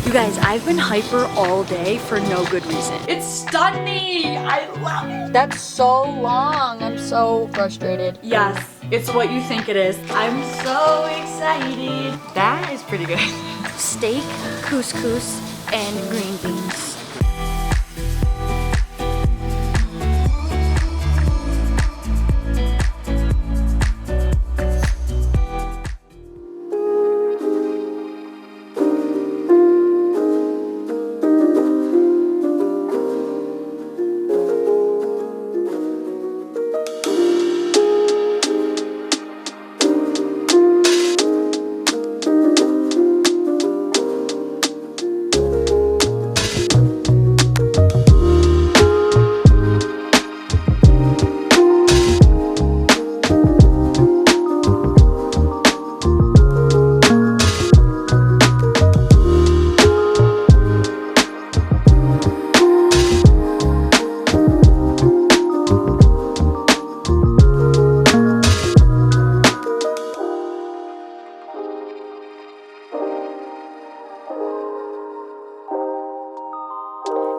You guys, I've been hyper all day for no good reason. It's stunning! I love it! That's so long. I'm so frustrated. Yes, it's what you think it is. I'm so excited. That is pretty good. Steak, couscous, and green beans.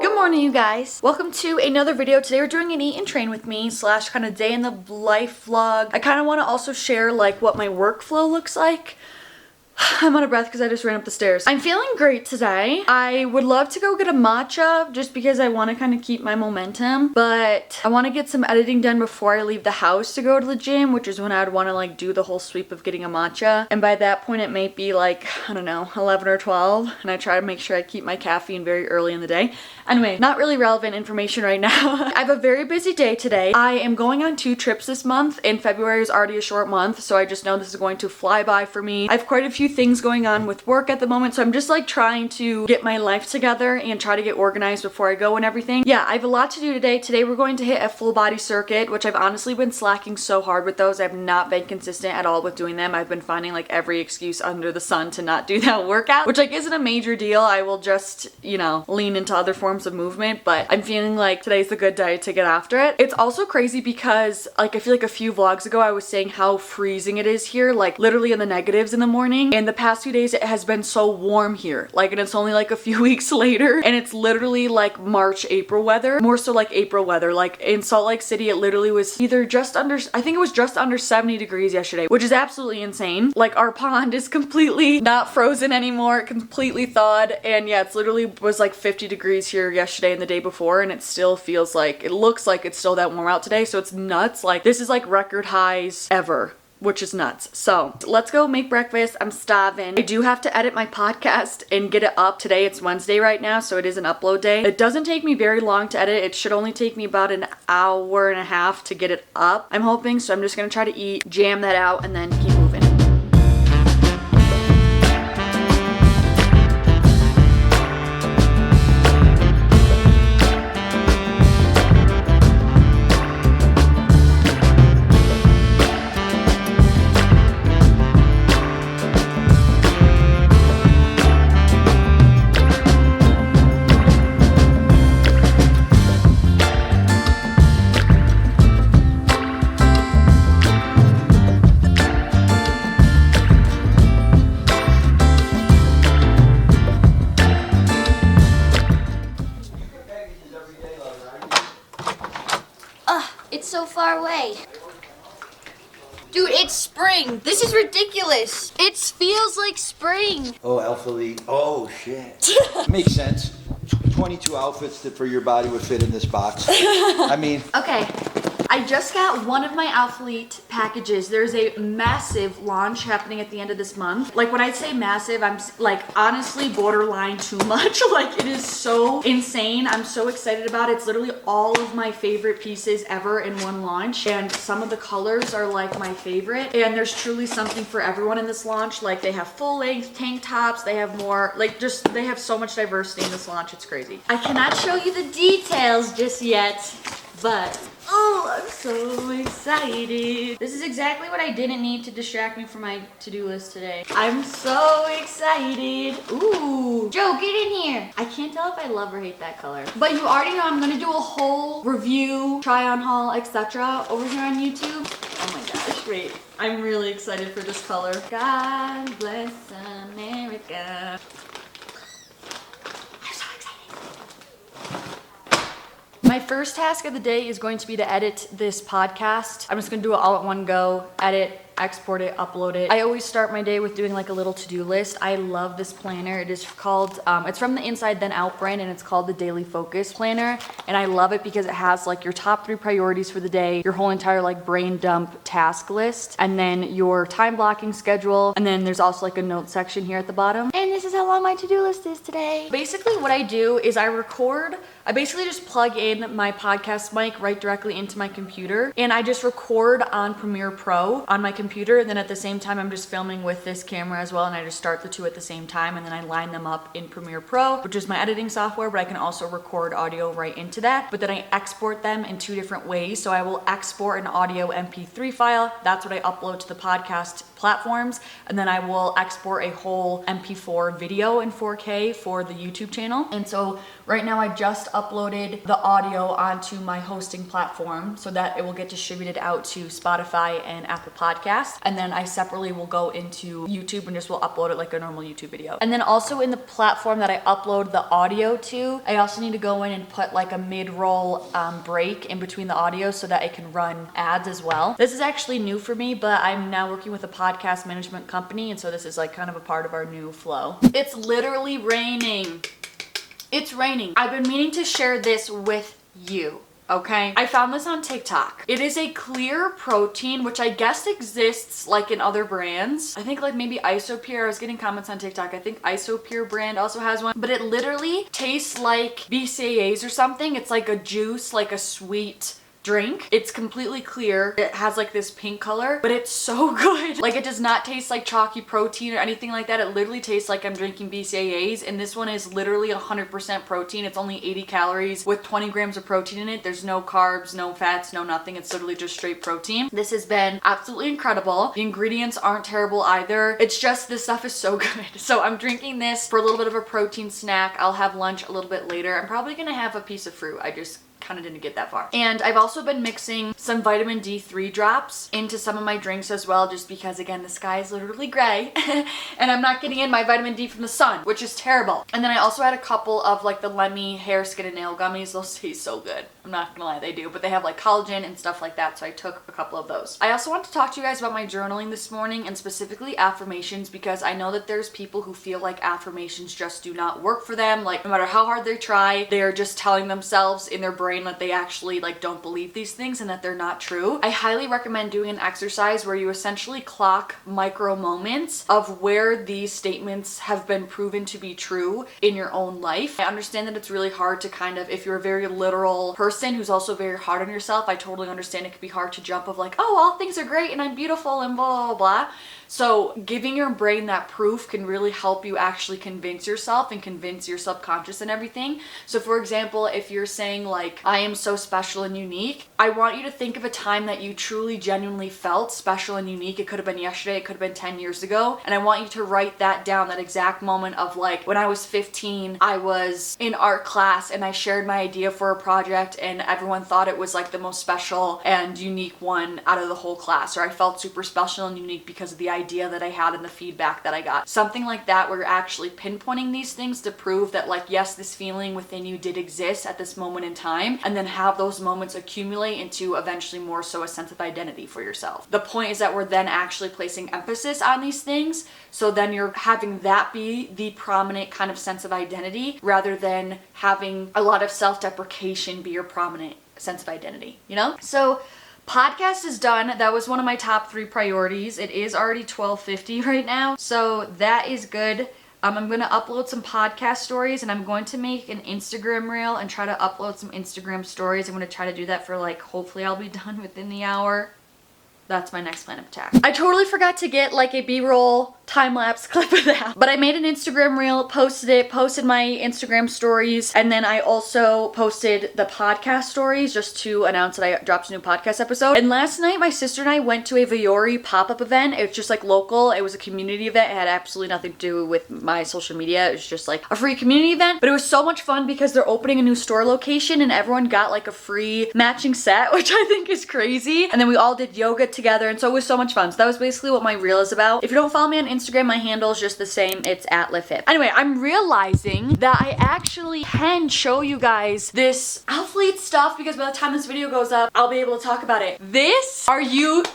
Good morning, you guys. Welcome to another video. Today we're doing an eat and train with me / kind of day in the life vlog. I kind of want to also share like what my workflow looks like. I'm out of breath because I just ran up the stairs. I'm feeling great today. I would love to go get a matcha just because I want to kind of keep my momentum, but I want to get some editing done before I leave the house to go to the gym, which is when I would want to like do the whole sweep of getting a matcha. And by that point it may be like, I don't know, 11 or 12, and I try to make sure I keep my caffeine very early in the day. Anyway, not really relevant information right now. I have a very busy day today. I am going on 2 trips this month, and February is already a short month, so I just know this is going to fly by for me. I have quite a few things going on with work at the moment, so I'm just like trying to get my life together and try to get organized before I go and everything. Yeah, I have a lot to do today. Today we're going to hit a full body circuit, which I've honestly been slacking so hard with those. I've not been consistent at all with doing them. I've been finding like every excuse under the sun to not do that workout, which like isn't a major deal. I will just, you know, lean into other forms of movement, but I'm feeling like today's a good day to get after it. It's also crazy because like I feel like a few vlogs ago I was saying how freezing it is here, like literally in the negatives in the morning, and the past few days it has been so warm here, like, and it's only like a few weeks later and it's literally like March, April weather, more so like April weather. Like in Salt Lake City it literally was either just under, I think it was just under 70 degrees yesterday, which is absolutely insane. Like our pond is completely not frozen anymore, it completely thawed, and yeah, it's literally was like 50 degrees here yesterday and the day before, and it still feels like, it looks like it's still that warm out today, so it's nuts. Like this is like record highs ever, which is nuts. So let's go make breakfast. I'm starving. I do have to edit my podcast and get it up today. It's Wednesday right now, so it is an upload day. It doesn't take me very long to edit. It should only take me about an hour and a half to get it up, I'm hoping. So I'm just gonna try to eat, jam that out, and then keep moving. It's so far away. Dude, it's spring. This is ridiculous. It feels like spring. Oh, Alphalete. Oh, shit. Makes sense. 22 outfits that for your body would fit in this box. I mean... Okay. I just got one of my Alphalete packages. There's a massive launch happening at the end of this month. Like when I say massive, I'm like honestly borderline too much. Like it is so insane. I'm so excited about it. It's literally all of my favorite pieces ever in one launch. And some of the colors are like my favorite. And there's truly something for everyone in this launch. Like they have full length tank tops. They have more, like just, they have so much diversity in this launch. It's crazy. I cannot show you the details just yet, but oh, I'm so excited. This is exactly what I didn't need to distract me from my to-do list today. I'm so excited. Ooh, Joe, get in here. I can't tell if I love or hate that color. But you already know I'm gonna do a whole review, try on haul, etc. over here on YouTube. Oh my gosh, wait. I'm really excited for this color. God bless America. My first task of the day is going to be to edit this podcast. I'm just gonna do it all at one go, edit, export it, upload it. I always start my day with doing like a little to-do list. I love this planner. It is called, it's from the Inside Then Out brand, and it's called the Daily Focus Planner. And I love it because it has like your top 3 priorities for the day, your whole entire like brain dump task list, and then your time blocking schedule. And then there's also like a note section here at the bottom. And this is how long my to-do list is today. Basically what I do is I basically just plug in my podcast mic right directly into my computer, and I just record on Premiere Pro on my computer, and then at the same time I'm just filming with this camera as well, and I just start the two at the same time, and then I line them up in Premiere Pro, which is my editing software, but I can also record audio right into that. But then I export them in 2 different ways. So I will export an audio MP3 file. That's what I upload to the podcast platforms, and then I will export a whole MP4 video in 4K for the YouTube channel. And so right now I just uploaded the audio onto my hosting platform so that it will get distributed out to Spotify and Apple Podcasts, and then I separately will go into YouTube and just will upload it like a normal YouTube video. And then also in the platform that I upload the audio to, I also need to go in and put like a mid-roll break in between the audio so that I can run ads as well. This is actually new for me, but I'm now working with a podcast management company, and so this is like kind of a part of our new flow. It's literally raining. It's raining. I've been meaning to share this with you. Okay, I found this on TikTok. It is a clear protein, which I guess exists like in other brands. I think like maybe Isopure. I was getting comments on TikTok. I think Isopure brand also has one, but it literally tastes like BCAAs or something. It's like a juice, like a sweet drink. It's completely clear. It has like this pink color, but it's so good. Like it does not taste like chalky protein or anything like that. It literally tastes like I'm drinking BCAAs, and this one is literally 100% protein. It's only 80 calories with 20 grams of protein in it. There's no carbs, no fats, no nothing. It's literally just straight protein. This has been absolutely incredible. The ingredients aren't terrible either. It's just this stuff is so good. So I'm drinking this for a little bit of a protein snack. I'll have lunch a little bit later. I'm probably gonna have a piece of fruit. I just kind of didn't get that far. And I've also been mixing some vitamin D3 drops into some of my drinks as well, just because again the sky is literally gray and I'm not getting in my vitamin D from the sun, which is terrible. And then I also had a couple of like the Lemmy hair, skin, and nail gummies. Those taste so good. I'm not gonna lie, they do, but they have like collagen and stuff like that, so I took a couple of those. I also want to talk to you guys about my journaling this morning, and specifically affirmations, because I know that there's people who feel like affirmations just do not work for them. Like no matter how hard they try, they're just telling themselves in their brain that they actually like don't believe these things and that they're not true. I highly recommend doing an exercise where you essentially clock micro moments of where these statements have been proven to be true in your own life. I understand that it's really hard to kind of, if you're a very literal person who's also very hard on yourself, I totally understand it can be hard to jump of like, oh, all things are great and I'm beautiful and blah, blah, blah. So giving your brain that proof can really help you actually convince yourself and convince your subconscious and everything. So for example, if you're saying like, I am so special and unique, I want you to think of a time that you truly genuinely felt special and unique. It could have been yesterday, it could have been 10 years ago. And I want you to write that down, that exact moment of like, when I was 15, I was in art class and I shared my idea for a project and everyone thought it was like the most special and unique one out of the whole class. Or I felt super special and unique because of the idea that I had and the feedback that I got. Something like that, where you're actually pinpointing these things to prove that like, yes, this feeling within you did exist at this moment in time, and then have those moments accumulate into eventually more so a sense of identity for yourself. The point is that we're then actually placing emphasis on these things, so then you're having that be the prominent kind of sense of identity rather than having a lot of self-deprecation be your prominent sense of identity, you know? So podcast is done. That was one of my top 3 priorities. It is already 12:50 right now, so that is good. I'm going to upload some podcast stories, and I'm going to make an Instagram reel and try to upload some Instagram stories. I'm going to try to do that for like, hopefully I'll be done within the hour. That's my next plan of attack. I totally forgot to get like a B-roll time-lapse clip of that. But I made an Instagram reel, posted my Instagram stories, and then I also posted the podcast stories just to announce that I dropped a new podcast episode. And last night, my sister and I went to a Viore pop-up event. It was just like local. It was a community event. It had absolutely nothing to do with my social media. It was just like a free community event. But it was so much fun because they're opening a new store location and everyone got like a free matching set, which I think is crazy. And then we all did yoga together, and so it was so much fun. So that was basically what my reel is about. If you don't follow me on Instagram, my handle is just the same. It's @LitFit. Anyway, I'm realizing that I actually can show you guys this Alphalete stuff because by the time this video goes up, I'll be able to talk about it.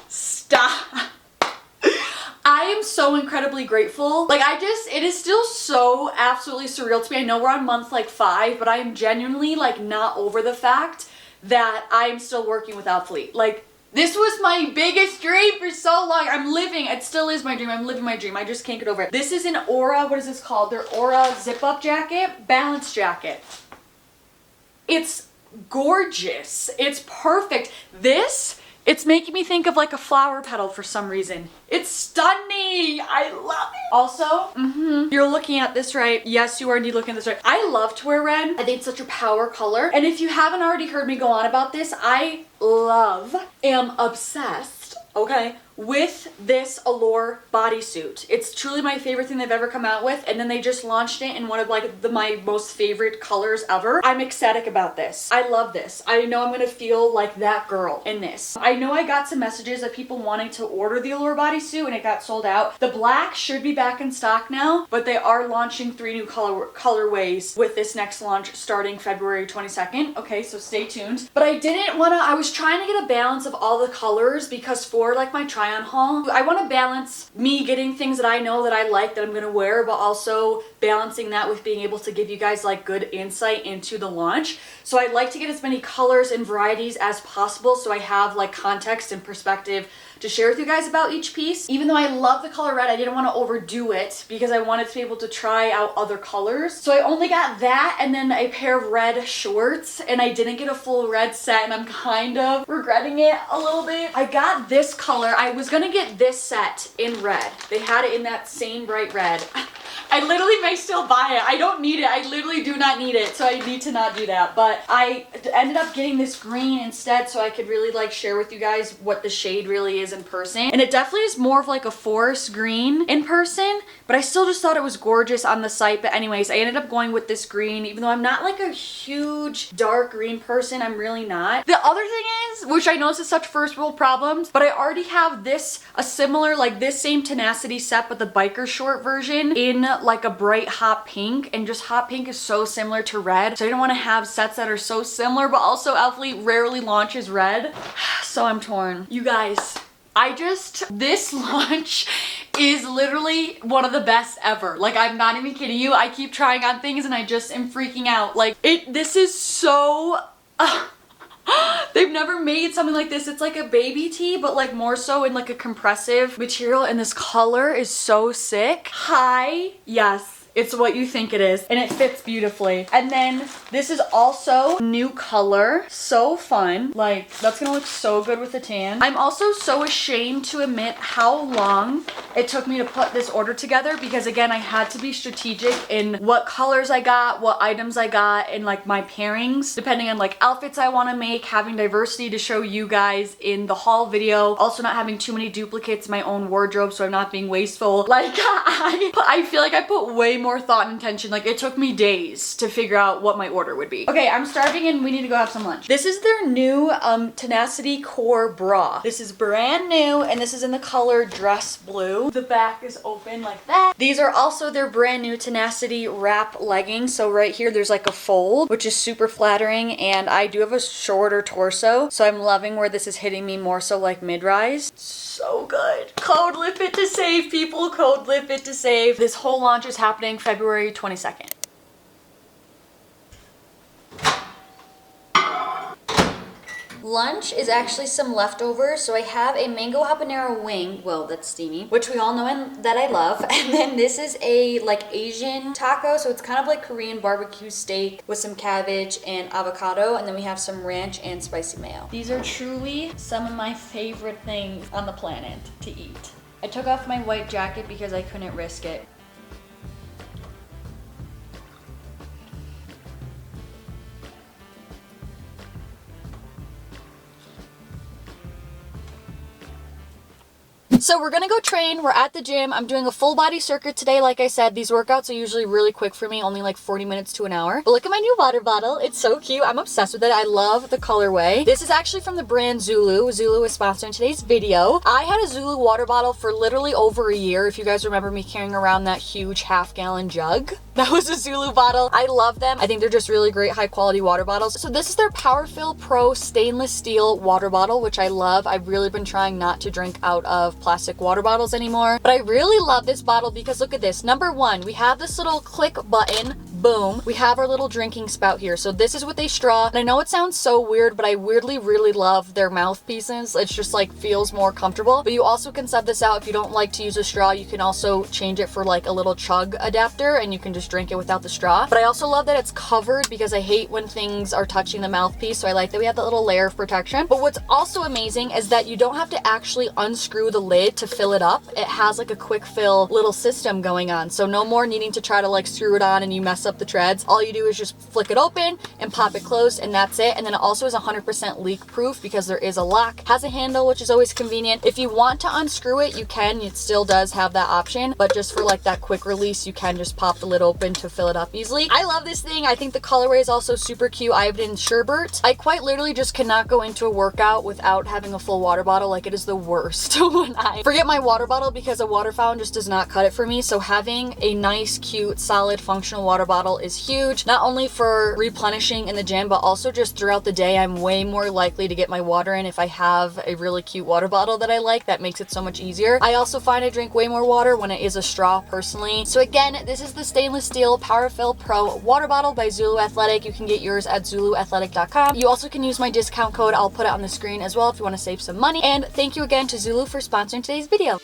Stop. I am so incredibly grateful. Like it is still so absolutely surreal to me. I know we're on month like 5, but I am genuinely like not over the fact that I'm still working with Alphalete. Like, this was my biggest dream for so long. It still is my dream. I'm living my dream. I just can't get over it. This is an Aura, what is this called? Their Aura zip-up jacket, balance jacket. It's gorgeous. It's perfect. It's making me think of like a flower petal for some reason. It's stunning. I love it. Also, you're looking at this right. Yes, you are indeed looking at this right. I love to wear red. I think it's such a power color. And if you haven't already heard me go on about this, I am obsessed, okay, with this Allure bodysuit. It's truly my favorite thing they've ever come out with, and then they just launched it in one of like my most favorite colors ever. I'm ecstatic about this. I love this. I know I'm gonna feel like that girl in this. I know I got some messages of people wanting to order the Allure bodysuit and it got sold out. The black should be back in stock now, but they are launching 3 new colorways with this next launch starting February 22nd. Okay, so stay tuned. But I was trying to get a balance of all the colors because for like my try on haul, I want to balance me getting things that I know that I like that I'm going to wear, but also balancing that with being able to give you guys like good insight into the launch. So I'd like to get as many colors and varieties as possible so I have like context and perspective to share with you guys about each piece. Even though I love the color red, I didn't want to overdo it because I wanted to be able to try out other colors. So I only got that and then a pair of red shorts, and I didn't get a full red set, and I'm kind of regretting it a little bit. I got this color. I was gonna get this set in red. They had it in that same bright red. I literally may still buy it. I don't need it. I literally do not need it, so I need to not do that. But I ended up getting this green instead so I could really like share with you guys what the shade really is in person. And it definitely is more of like a forest green in person, but I still just thought it was gorgeous on the site. But anyways, I ended up going with this green, even though I'm not like a huge dark green person. I'm really not. The other thing is, which I know this is such first world problems, but I already have a similar, like this same Tenacity set, but the biker short version in like a bright hot pink, and just hot pink is so similar to red, so I didn't want to have sets that are so similar, but also Alphalete rarely launches red, so I'm torn. You guys, this launch is literally one of the best ever. Like, I'm not even kidding you. I keep trying on things and I just am freaking out. Like, this is so they've never made something like this. It's like a baby tee, but like more so in like a compressive material, and this color is so sick. Hi. Yes. It's what you think it is, and it fits beautifully. And then this is also new color. So fun. Like, that's gonna look so good with the tan. I'm also so ashamed to admit how long it took me to put this order together because, again, I had to be strategic in what colors I got, what items I got, and like my pairings, depending on like outfits I want to make, having diversity to show you guys in the haul video, also not having too many duplicates in my own wardrobe so I'm not being wasteful. Like, I feel like I put way more thought and intention. Like, it took me days to figure out what my order would be. Okay, I'm starving and we need to go have some lunch. This is their new Tenacity Core bra. This is brand new, and this is in the color dress blue. The back is open like that. These are also their brand new Tenacity wrap leggings. So right here there's like a fold, which is super flattering, and I do have a shorter torso, so I'm loving where this is hitting me more so like mid-rise. So good. Code LitFit to save, people. Code LitFit to save. This whole launch is happening February 22nd. Lunch is actually some leftovers, so I have a mango habanero wing, well, that's steamy, which we all know and that I love, and then this is a like Asian taco, so it's kind of like Korean barbecue steak with some cabbage and avocado, and then we have some ranch and spicy mayo. These are truly some of my favorite things on the planet to eat. I took off my white jacket because I couldn't risk it. So we're gonna go train. We're at the gym. I'm doing a full body circuit today. Like I said, these workouts are usually really quick for me, only like 40 minutes to an hour. But look at my new water bottle. It's so cute. I'm obsessed with it. I love the colorway. This is actually from the brand Zulu. Zulu is sponsoring today's video. I had a Zulu water bottle for literally over a year. If you guys remember me carrying around that huge half-gallon jug, that was a Zulu bottle. I love them. I think they're just really great, high-quality water bottles. So this is their Powerfill Pro stainless steel water bottle, which I love. I've really been trying not to drink out of plastic water bottles anymore, but I really love this bottle because look at this. Number one, we have this little click button. Boom. We have our little drinking spout here. So this is with a straw. And I know it sounds so weird, but I weirdly really love their mouthpieces. It's just like feels more comfortable. But you also can sub this out if you don't like to use a straw. You can also change it for like a little chug adapter and you can just drink it without the straw. But I also love that it's covered because I hate when things are touching the mouthpiece. So I like that we have that little layer of protection. But what's also amazing is that you don't have to actually unscrew the lid to fill it up. It has like a quick fill little system going on. So no more needing to try to like screw it on and you mess up the treads. All you do is just flick it open and pop it closed and that's it. And then it also is 100% leak proof because there is a lock, has a handle, which is always convenient. If you want to unscrew it, you can. It still does have that option, but just for like that quick release, you can just pop the lid open to fill it up easily. I love this thing. I think the colorway is also super cute. I have it in sherbet. I quite literally just cannot go into a workout without having a full water bottle. Like it is the worst when I forget my water bottle because a water fountain just does not cut it for me. So having a nice, cute, solid, functional water bottle is huge, not only for replenishing in the gym, but also just throughout the day. I'm way more likely to get my water in if I have a really cute water bottle that I like. That makes it so much easier. I also find I drink way more water when it is a straw personally. So again, this is the stainless steel Powerfill Pro water bottle by Zulu Athletic. You can get yours at zuluathletic.com. You also can use my discount code. I'll put it on the screen as well if you want to save some money. And thank you again to Zulu for sponsoring today's video.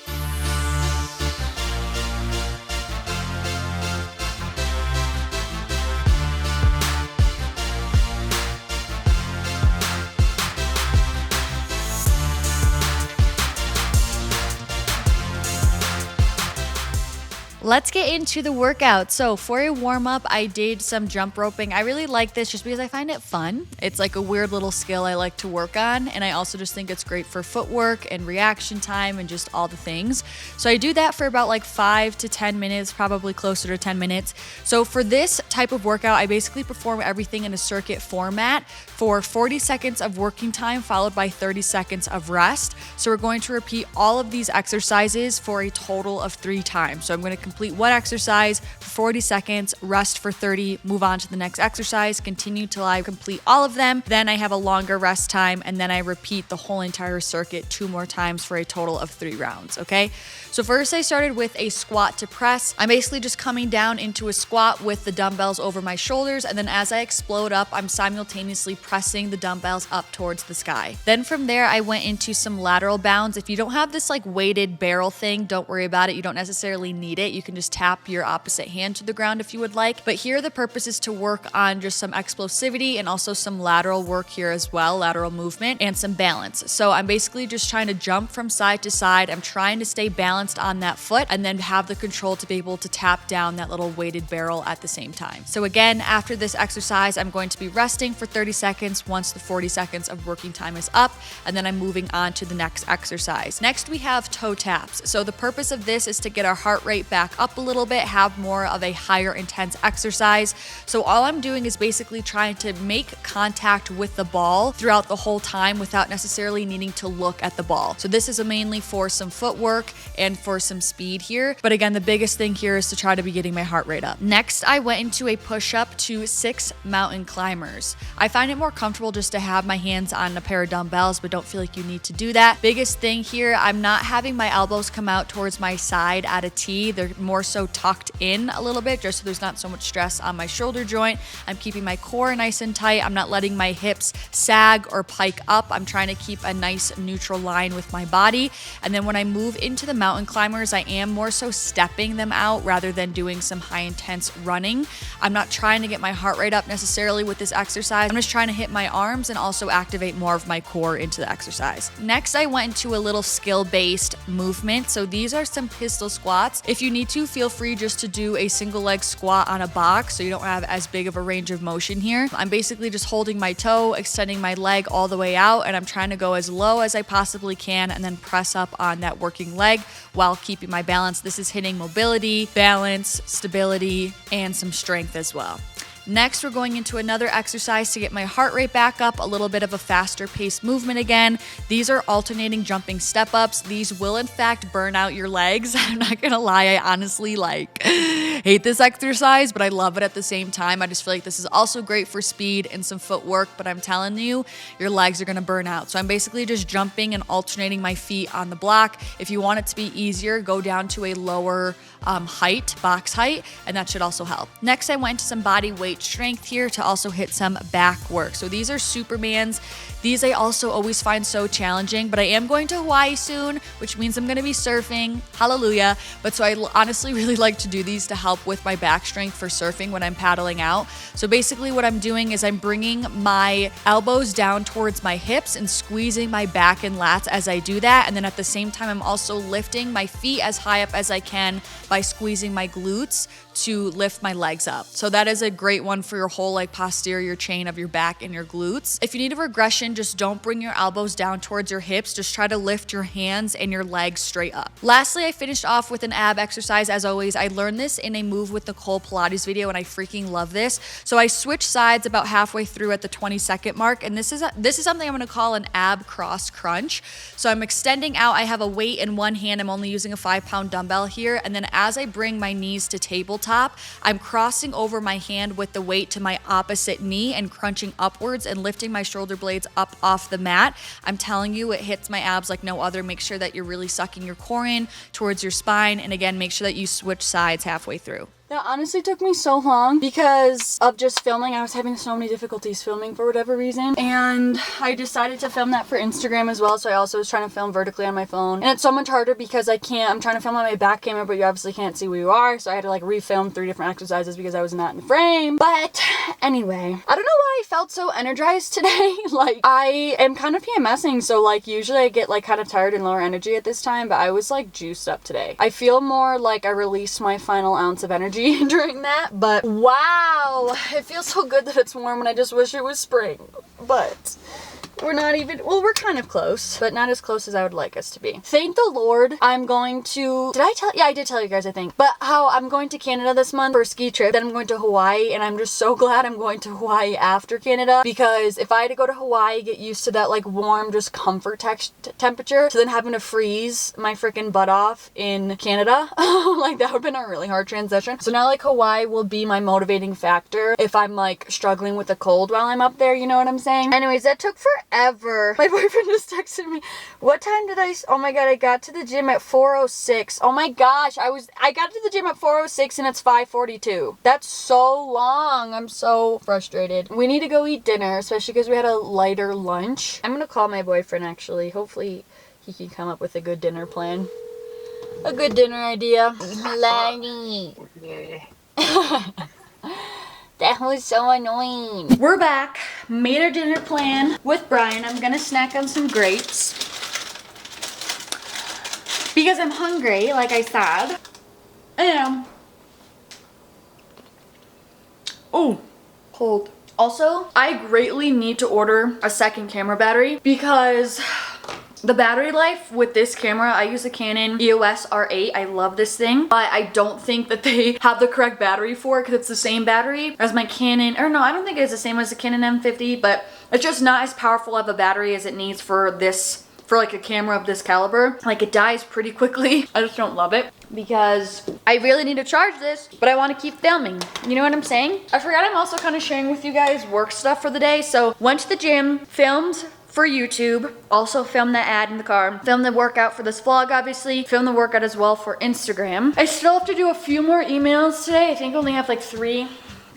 Let's get into the workout. So for a warm-up, I did some jump roping. I really like this just because I find it fun. It's like a weird little skill I like to work on, and I also just think it's great for footwork and reaction time and just all the things. So I do that for about like 5 to 10 minutes, probably closer to 10 minutes. So for this type of workout, I basically perform everything in a circuit format for 40 seconds of working time followed by 30 seconds of rest. So we're going to repeat all of these exercises for a total of 3 times. So I'm going to complete one exercise for 40 seconds, rest for 30, move on to the next exercise, continue till I complete all of them. Then I have a longer rest time, and then I repeat the whole entire circuit 2 more times for a total of 3 rounds, okay? So first I started with a squat to press. I'm basically just coming down into a squat with the dumbbells over my shoulders, and then as I explode up, I'm simultaneously pressing the dumbbells up towards the sky. Then from there, I went into some lateral bounds. If you don't have this like weighted barrel thing, don't worry about it. You don't necessarily need it. You can just tap your opposite hand to the ground if you would like. But here the purpose is to work on just some explosivity and also some lateral work here as well, lateral movement and some balance. So I'm basically just trying to jump from side to side. I'm trying to stay balanced on that foot and then have the control to be able to tap down that little weighted barrel at the same time. So again, after this exercise, I'm going to be resting for 30 seconds once the 40 seconds of working time is up, and then I'm moving on to the next exercise. Next, we have toe taps. So the purpose of this is to get our heart rate back up a little bit, have more of a higher intense exercise. So all I'm doing is basically trying to make contact with the ball throughout the whole time without necessarily needing to look at the ball. So this is mainly for some footwork and for some speed here. But again, the biggest thing here is to try to be getting my heart rate up. Next, I went into a push-up to 6 mountain climbers. I find it more comfortable just to have my hands on a pair of dumbbells, but don't feel like you need to do that. Biggest thing here, I'm not having my elbows come out towards my side at a T. They're more so tucked in a little bit just so there's not so much stress on my shoulder joint. I'm keeping my core nice and tight. I'm not letting my hips sag or pike up. I'm trying to keep a nice neutral line with my body. And then when I move into the mountain climbers, I am more so stepping them out rather than doing some high intense running. I'm not trying to get my heart rate up necessarily with this exercise. I'm just trying to hit my arms and also activate more of my core into the exercise. Next, I went into a little skill-based movement. So these are some pistol squats. If you need to, feel free just to do a single leg squat on a box so you don't have as big of a range of motion here. I'm basically just holding my toe, extending my leg all the way out, and I'm trying to go as low as I possibly can and then press up on that working leg while keeping my balance. This is hitting mobility, balance, stability, and some strength as well. Next, we're going into another exercise to get my heart rate back up, a little bit of a faster paced movement again. These are alternating jumping step ups. These will in fact burn out your legs. I'm not gonna lie, I honestly hate this exercise, but I love it at the same time. I just feel like this is also great for speed and some footwork, but I'm telling you, your legs are gonna burn out. So I'm basically just jumping and alternating my feet on the block. If you want it to be easier, go down to a lower height, box height, and that should also help. Next, I went into some body weight strength here to also hit some back work. So these are Supermans. These I also always find so challenging, but I am going to Hawaii soon, which means I'm going to be surfing. Hallelujah. But so I honestly really like to do these to help with my back strength for surfing when I'm paddling out. So basically what I'm doing is I'm bringing my elbows down towards my hips and squeezing my back and lats as I do that. And then at the same time, I'm also lifting my feet as high up as I can by squeezing my glutes to lift my legs up. So that is a great one for your whole posterior chain of your back and your glutes. If you need a regression, just don't bring your elbows down towards your hips. Just try to lift your hands and your legs straight up. Lastly, I finished off with an ab exercise. As always, I learned this in a Move with Nicole Pilates video and I freaking love this. So I switched sides about halfway through at the 20-second mark, and this is something I'm gonna call an ab cross crunch. So I'm extending out. I have a weight in one hand. I'm only using a 5-pound dumbbell here. And then as I bring my knees to tabletop, I'm crossing over my hand with the weight to my opposite knee and crunching upwards and lifting my shoulder blades up off the mat. I'm telling you, it hits my abs like no other. Make sure that you're really sucking your core in towards your spine. And again, make sure that you switch sides halfway through. That honestly took me so long because of just filming. I was having so many difficulties filming for whatever reason, and I decided to film that for Instagram as well. So I also was trying to film vertically on my phone, and it's so much harder because I'm trying to film on my back camera, but you obviously can't see where you are. So I had to refilm 3 different exercises because I was not in the frame. But anyway, I don't know why I felt so energized today. I am kind of PMSing, so usually I get kind of tired and lower energy at this time, but I was juiced up today. I feel more like I released my final ounce of energy during that, but wow, it feels so good that it's warm and I just wish it was spring. But we're not even, well, we're kind of close, but not as close as I would like us to be. Thank the Lord. I'm going to, I did tell you guys, I think, but how I'm going to Canada this month for a ski trip. Then I'm going to Hawaii, and I'm just so glad I'm going to Hawaii after Canada, because if I had to go to Hawaii, get used to that warm, just comfort temperature, to then having to freeze my freaking butt off in Canada, that would have been a really hard transition. So now Hawaii will be my motivating factor if I'm struggling with a cold while I'm up there, you know what I'm saying? Anyways, that took forever. My boyfriend just texted me, what time did oh my god, I got to the gym at 4:06. Oh my gosh, I got to the gym at 4:06 and it's 5:42. That's so long. I'm so frustrated. We need to go eat dinner, especially because we had a lighter lunch. I'm gonna call my boyfriend actually. Hopefully he can come up with a good dinner plan. A good dinner idea. Lani. That was so annoying. We're back. Made our dinner plan with Brian. I'm gonna snack on some grapes because I'm hungry, like I said. I am. Oh, cold. Also, I greatly need to order a second camera battery because the battery life with this camera, I use a Canon EOS R8. I love this thing, but I don't think that they have the correct battery for it because it's the same battery as my Canon, or no, I don't think it's the same as the Canon M50, but it's just not as powerful of a battery as it needs for this, for a camera of this caliber. It dies pretty quickly. I just don't love it because I really need to charge this, but I want to keep filming. You know what I'm saying? I forgot I'm also kind of sharing with you guys work stuff for the day. So went to the gym, filmed for YouTube, also filmed that ad in the car, filmed the workout for this vlog, obviously, filmed the workout as well for Instagram. I still have to do a few more emails today. I think I only have three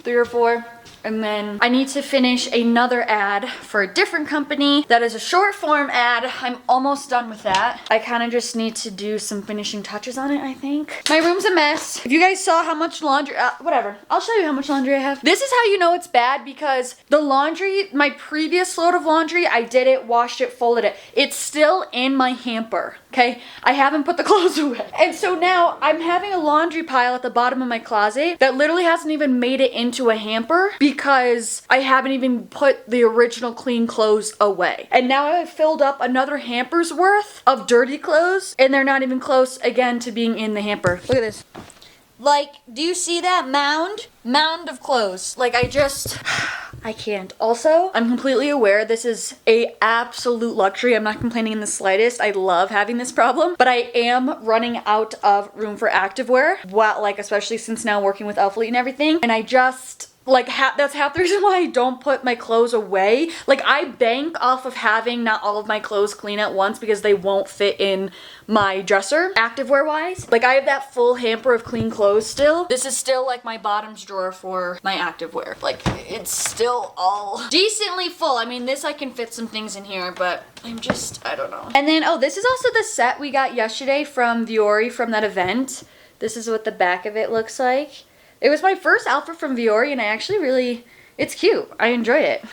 or four. And then I need to finish another ad for a different company that is a short form ad. I'm almost done with that. I kind of just need to do some finishing touches on it, I think. My room's a mess. If you guys saw how much laundry, whatever. I'll show you how much laundry I have. This is how you know it's bad, because the laundry, my previous load of laundry, I did it, washed it, folded it. It's still in my hamper. Okay, I haven't put the clothes away. And so now I'm having a laundry pile at the bottom of my closet that literally hasn't even made it into a hamper because I haven't even put the original clean clothes away. And now I've filled up another hamper's worth of dirty clothes and they're not even close again to being in the hamper. Look at this. Like, do you see that mound? Mound of clothes. Like I can't. Also, I'm completely aware this is a absolute luxury. I'm not complaining in the slightest. I love having this problem, but I am running out of room for activewear. Well, like especially since now working with Alphalete and everything, and I just like that's half the reason why I don't put my clothes away. Like I bank off of having not all of my clothes clean at once because they won't fit in my dresser activewear wise. Like I have that full hamper of clean clothes still. This is still like my bottoms drawer for my activewear. Like it's still all decently full. I mean, this I can fit some things in here, but I don't know. And then, oh, this is also the set we got yesterday from Viore from that event. This is what the back of it looks like. It was my first outfit from Viore and I actually really, it's cute. I enjoyed it.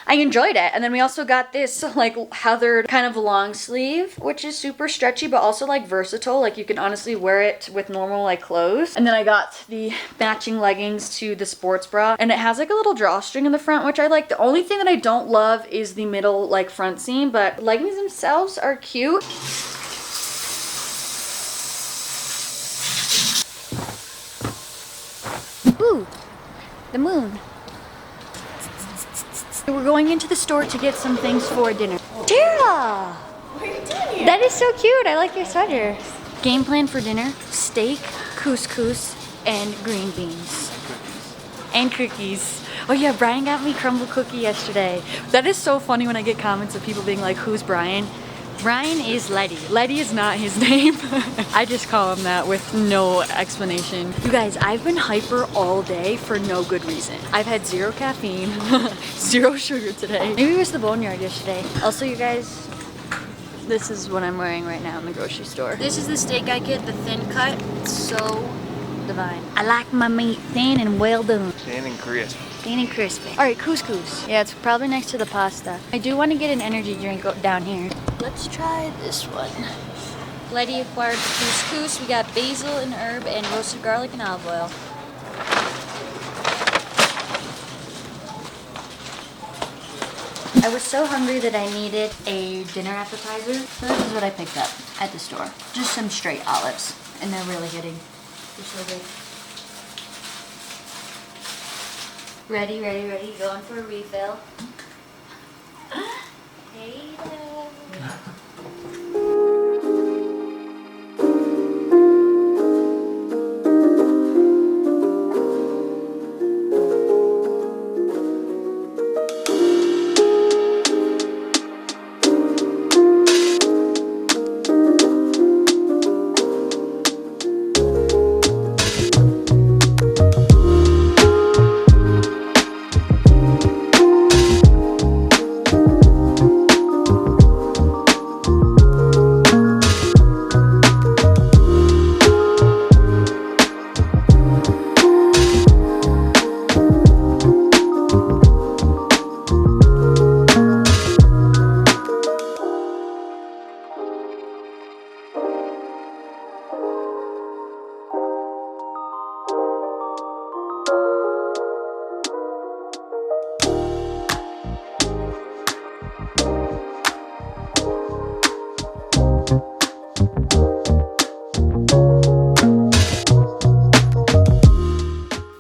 And then we also got this like heathered kind of long sleeve, which is super stretchy, but also like versatile. Like you can honestly wear it with normal like clothes. And then I got the matching leggings to the sports bra and it has like a little drawstring in the front, which I like. The only thing that I don't love is the middle like front seam, but leggings themselves are cute. Ooh, the moon. We're going into the store to get some things for dinner. Tara! What are you doing here? That is so cute. I like your sweater. Game plan for dinner: steak, couscous, and green beans. And cookies. Oh yeah, Brian got me Crumbl cookie yesterday. That is so funny when I get comments of people being like, who's Brian? Brian is Letty. Letty is not his name. I just call him that with no explanation. You guys, I've been hyper all day for no good reason. I've had 0 caffeine, 0 sugar today. Maybe it was the boneyard yesterday. Also, you guys, this is what I'm wearing right now in the grocery store. This is the steak I get, the thin cut. It's so divine. I like my meat thin and well done. Thin and crisp. Thin and crispy. All right, couscous. Yeah, it's probably next to the pasta. I do want to get an energy drink down here. Let's try this one. Letty acquired the couscous. We got basil and herb and roasted garlic and olive oil. I was so hungry that I needed a dinner appetizer. So this is what I picked up at the store. Just some straight olives. And they're really hitting. They're so good. Ready, ready, ready. Going for a refill. Hey there.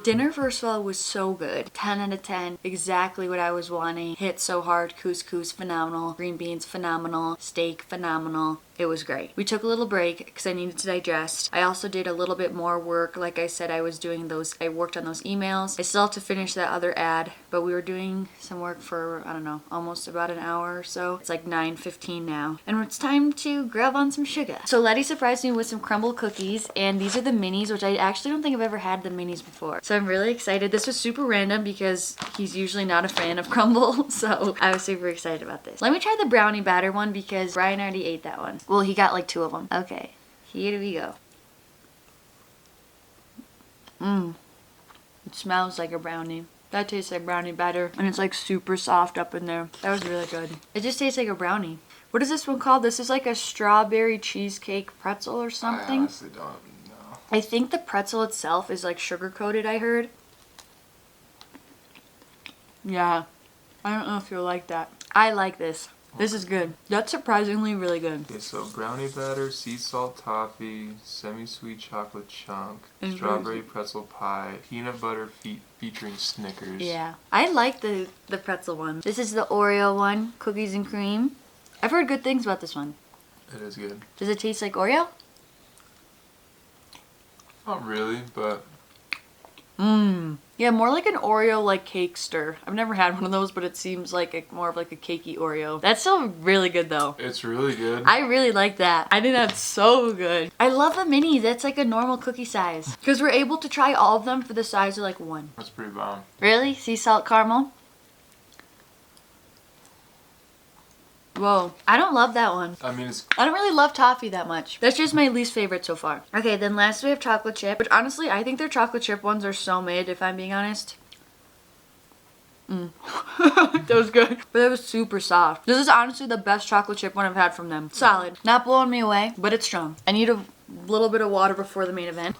Dinner, first of all, was so good. 10 out of 10. Exactly what I was wanting. Hit so hard. Couscous, phenomenal. Green beans, phenomenal. Steak, phenomenal. It was great. We took a little break because I needed to digest. I also did a little bit more work. Like I said, I worked on those emails. I still have to finish that other ad, but we were doing some work for, I don't know, almost about an hour or so. It's like 9:15 now. And it's time to grab on some sugar. So Letty surprised me with some Crumbl cookies, and these are the minis, which I actually don't think I've ever had the minis before. So I'm really excited. This was super random because he's usually not a fan of Crumbl, so I was super excited about this. Let me try the brownie batter one because Brian already ate that one. Well, he got like 2 of them. Okay, here we go. It smells like a brownie. That tastes like brownie batter, and it's like super soft up in there. That was really good. It just tastes like a brownie. What is this one called? This is like a strawberry cheesecake pretzel or I something. honestly don't know. I think the pretzel itself is like sugar coated, I heard. Yeah. I don't know if you'll like that. I like this. This is good. That's surprisingly really good. Okay, so brownie batter, sea salt toffee, semi-sweet chocolate chunk, And strawberry pretzel pie, peanut butter featuring Snickers. Yeah. I like the pretzel one. This is the Oreo one, cookies and cream. I've heard good things about this one. It is good. Does it taste like Oreo? Not really, but Mmm. Yeah, more like an Oreo like cake stir. I've never had one of those, but it seems like more of like a cakey Oreo. That's still really good though. it's really good. I really like that. I think that's so good. I love the mini. That's like a normal cookie size. Because we're able to try all of them for the size of like one. That's pretty bomb. Really? Sea salt caramel? Whoa. I don't love that one. I mean, it's I don't really love toffee that much. That's just my least favorite so far. Okay, then last we have chocolate chip, which honestly, I think their chocolate chip ones are so mid, if I'm being honest. That was good. But that was super soft. This is honestly the best chocolate chip one I've had from them. Solid. Not blowing me away, but it's strong. I need a little bit of water before the main event.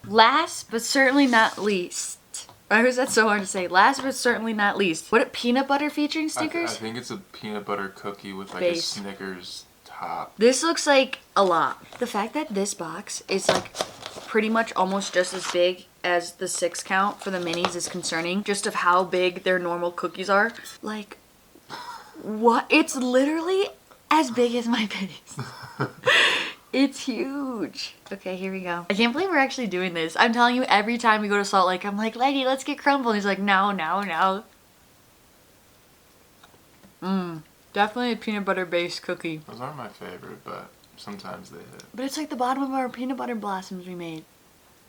Last, but certainly not least. Why was that so hard to say? Last, but certainly not least. What, peanut butter featuring Snickers? I think it's a peanut butter cookie with like Base. a Snickers top. This looks like a lot. The fact that this box is like pretty much almost just as big as the 6 count for the minis is concerning. Just of how big their normal cookies are. Like, what? It's literally as big as my minis. It's huge. Okay, here we go. I can't believe we're actually doing this. I'm telling you, every time we go to Salt Lake, I'm like, Lady, let's get Crumbl. And he's like, no. Definitely a peanut butter based cookie. Those aren't my favorite, but sometimes they hit. But it's like the bottom of our peanut butter blossoms we made.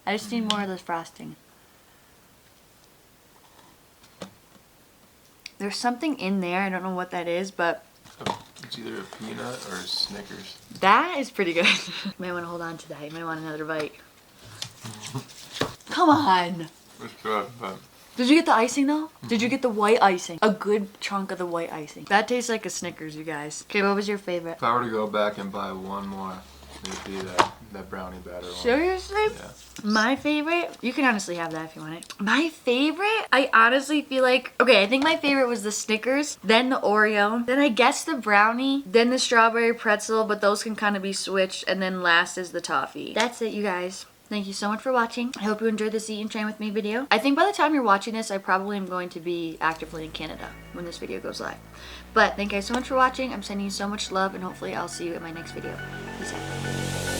I just need more of this frosting. There's something in there, I don't know what that is, but It's either a peanut or a Snickers. that is pretty good. You might want to hold on to that. You might want another bite. Come on. It's good, but Did you get the icing though? Did you get the white icing? A good chunk of the white icing. That tastes like a Snickers, you guys. Okay, what was your favorite? if I were to go back and buy one more, it would be that brownie batter one. Seriously? Yeah. My favorite? You can honestly have that if you want it. My favorite? I honestly feel like... Okay, I think my favorite was the Snickers, then the Oreo, then I guess the brownie, then the strawberry pretzel, but those can kind of be switched, and then last is the toffee. That's it, you guys. Thank you so much for watching. I hope you enjoyed this Eat and Train With Me video. I think by the time you're watching this, I probably am going to be actively in Canada when this video goes live. But thank you guys so much for watching. I'm sending you so much love, and hopefully I'll see you in my next video. Peace out.